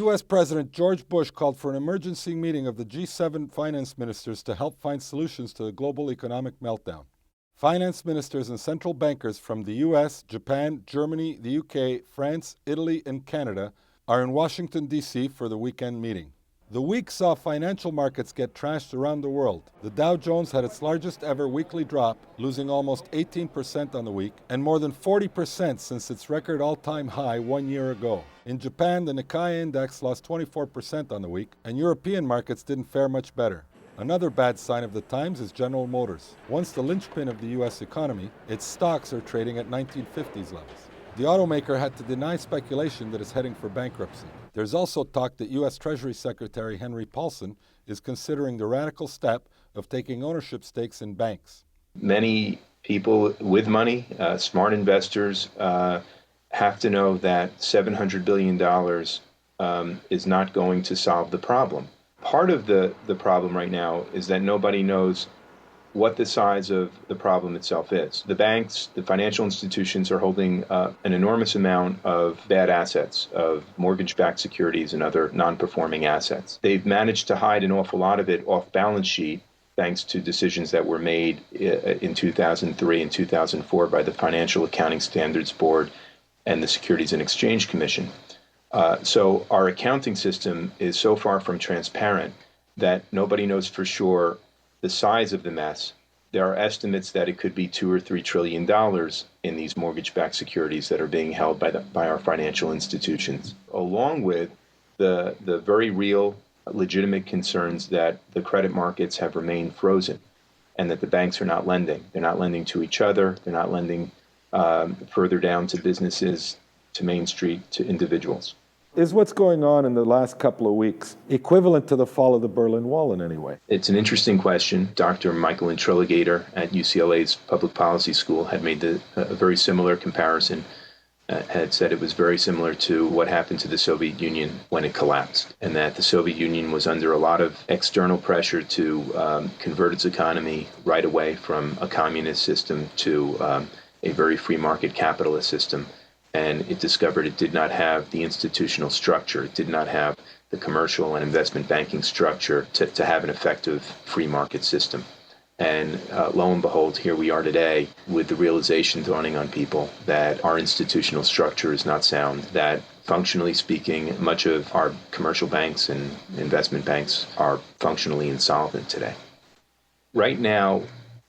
U.S. President George Bush called for an emergency meeting of the G7 finance ministers to help find solutions to the global economic meltdown. Finance ministers and central bankers from the U.S., Japan, Germany, the U.K., France, Italy, and Canada are in Washington, D.C. for the weekend meeting. The week saw financial markets get trashed around the world. The Dow Jones had its largest ever weekly drop, losing almost 18% on the week, and more than 40% since its record all-time high 1 year ago. In Japan, the Nikkei index lost 24% on the week, and European markets didn't fare much better. Another bad sign of the times is General Motors. Once the linchpin of the U.S. economy, its stocks are trading at 1950s levels. The automaker had to deny speculation that it's heading for bankruptcy. There's also talk that U.S. Treasury Secretary Henry Paulson is considering the radical step of taking ownership stakes in banks. Many people with money, smart investors, have to know that $700 billion is not going to solve the problem. Part of the problem right now is that nobody knows what the size of the problem itself is. The banks, the financial institutions are holding an enormous amount of bad assets, of mortgage-backed securities and other non-performing assets. They've managed to hide an awful lot of it off balance sheet thanks to decisions that were made in 2003 and 2004 by the Financial Accounting Standards Board and the Securities and Exchange Commission. So our accounting system is so far from transparent that nobody knows for sure the size of the mess. There are estimates that it could be $2 or $3 trillion in these mortgage-backed securities that are being held by our financial institutions, along with the very real, legitimate concerns that the credit markets have remained frozen and that the banks are not lending. They're not lending to each other. They're not lending further down to businesses, to Main Street, to individuals. Is what's going on in the last couple of weeks equivalent to the fall of the Berlin Wall in any way? It's an interesting question. Dr. Michael Introligator at UCLA's Public Policy School had made a very similar comparison, had said it was very similar to what happened to the Soviet Union when it collapsed, and that the Soviet Union was under a lot of external pressure to convert its economy right away from a communist system to a very free market capitalist system. And it discovered it did not have the institutional structure, it did not have the commercial and investment banking structure to have an effective free market system. And lo and behold, here we are today with the realization dawning on people that our institutional structure is not sound, that functionally speaking, much of our commercial banks and investment banks are functionally insolvent today. Right now,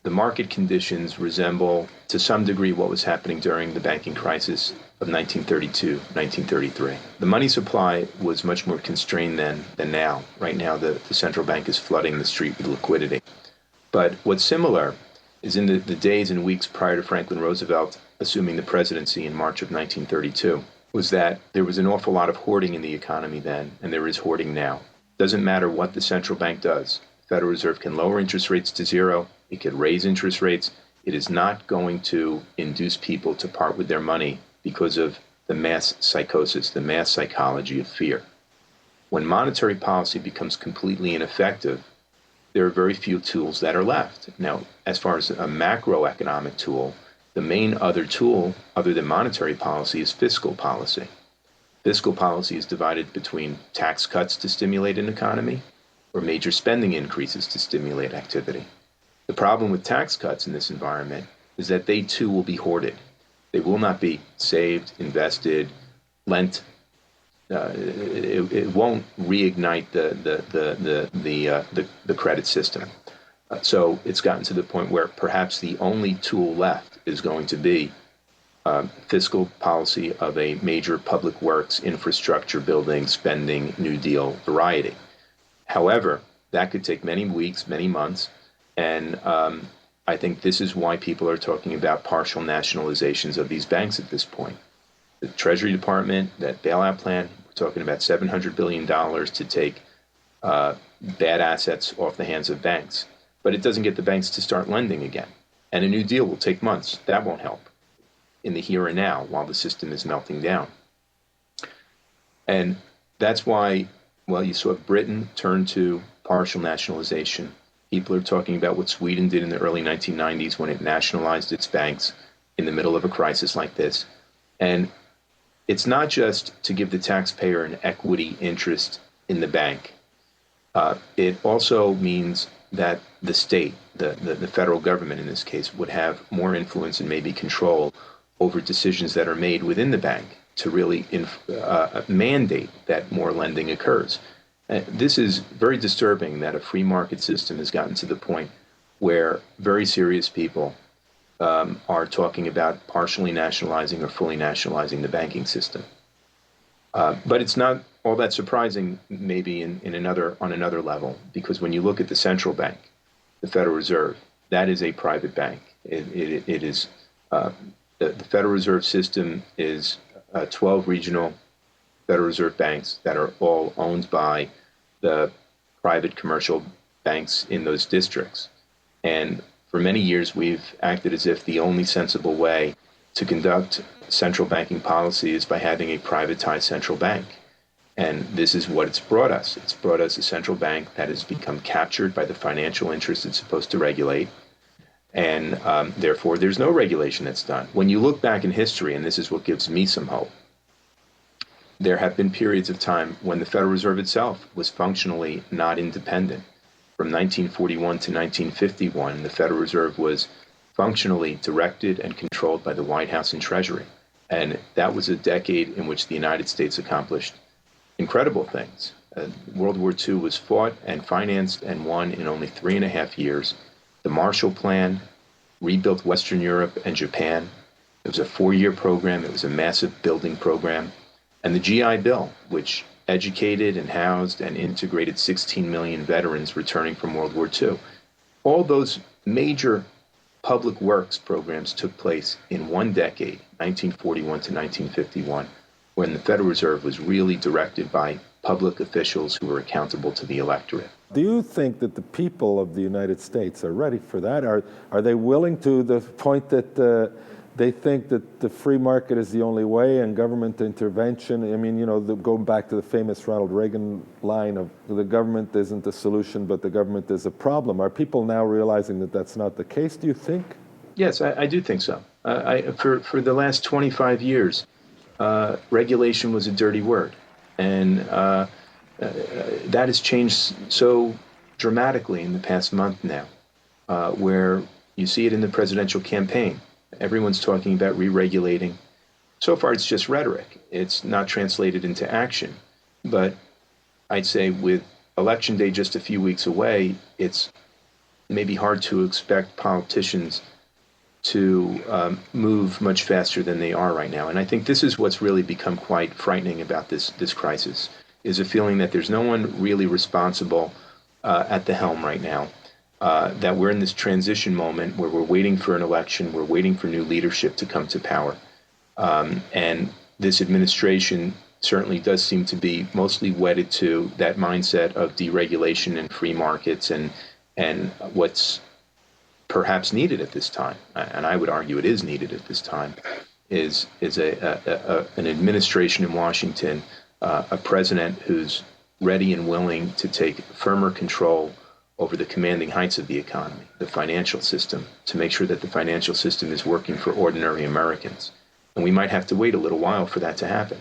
the market conditions resemble to some degree what was happening during the banking crisis of 1932, 1933. The money supply was much more constrained then than now. Right now, the central bank is flooding the street with liquidity. But what's similar is in the days and weeks prior to Franklin Roosevelt assuming the presidency in March of 1932, was that there was an awful lot of hoarding in the economy then, and there is hoarding now. Doesn't matter what the central bank does. The Federal Reserve can lower interest rates to zero. It could raise interest rates. It is not going to induce people to part with their money because of the mass psychosis, the mass psychology of fear. When monetary policy becomes completely ineffective, there are very few tools that are left. Now, as far as a macroeconomic tool, the main other tool, other than monetary policy, is fiscal policy. Fiscal policy is divided between tax cuts to stimulate an economy or major spending increases to stimulate activity. The problem with tax cuts in this environment is that they too will be hoarded. They will not be saved, invested, lent. It won't reignite the credit system. So it's gotten to the point where perhaps the only tool left is going to be fiscal policy of a major public works, infrastructure building, spending, New Deal variety. However, that could take many weeks, many months, and I think this is why people are talking about partial nationalizations of these banks at this point. The Treasury Department, that bailout plan, we're talking about $700 billion to take bad assets off the hands of banks. But it doesn't get the banks to start lending again. And a new deal will take months. That won't help in the here and now while the system is melting down. And that's why, well, you saw Britain turn to partial nationalization. People are talking about what Sweden did in the early 1990s when it nationalized its banks in the middle of a crisis like this. And it's not just to give the taxpayer an equity interest in the bank. It also means that the state, the federal government in this case, would have more influence and maybe control over decisions that are made within the bank to really mandate that more lending occurs. This is very disturbing that a free market system has gotten to the point where very serious people are talking about partially nationalizing or fully nationalizing the banking system. But it's not all that surprising, maybe on another level, because when you look at the central bank, the Federal Reserve, that is a private bank. It is the Federal Reserve system is 12 regional Federal Reserve banks that are all owned by the private commercial banks in those districts. And for many years, we've acted as if the only sensible way to conduct central banking policy is by having a privatized central bank. And this is what it's brought us. It's brought us a central bank that has become captured by the financial interests it's supposed to regulate. And therefore, there's no regulation that's done. When you look back in history, and this is what gives me some hope, there have been periods of time when the Federal Reserve itself was functionally not independent. From 1941 to 1951, the Federal Reserve was functionally directed and controlled by the White House and Treasury. And that was a decade in which the United States accomplished incredible things. World War II was fought and financed and won in only 3.5 years. The Marshall Plan rebuilt Western Europe and Japan. It was a 4-year program. It was a massive building program. And the GI Bill, which educated and housed and integrated 16 million veterans returning from World War II. All those major public works programs took place in one decade, 1941 to 1951, when the Federal Reserve was really directed by public officials who were accountable to the electorate. Do you think that the people of the United States are ready for that? Are they willing to the point that they think that the free market is the only way and government intervention? I mean, you know, going back to the famous Ronald Reagan line of the government isn't the solution, but the government is a problem. Are people now realizing that that's not the case, do you think? Yes, I do think so. For the last 25 years, regulation was a dirty word. And that has changed so dramatically in the past month now, where you see it in the presidential campaign. Everyone's talking about re-regulating. So far, it's just rhetoric. It's not translated into action. But I'd say with Election Day just a few weeks away, it's maybe hard to expect politicians to move much faster than they are right now. And I think this is what's really become quite frightening about this crisis, is a feeling that there's no one really responsible at the helm right now. That we're in this transition moment where we're waiting for an election, we're waiting for new leadership to come to power. And this administration certainly does seem to be mostly wedded to that mindset of deregulation and free markets, and what's perhaps needed at this time, and I would argue it is needed at this time, is an administration in Washington, a president who's ready and willing to take firmer control over the commanding heights of the economy, the financial system, to make sure that the financial system is working for ordinary Americans. And we might have to wait a little while for that to happen.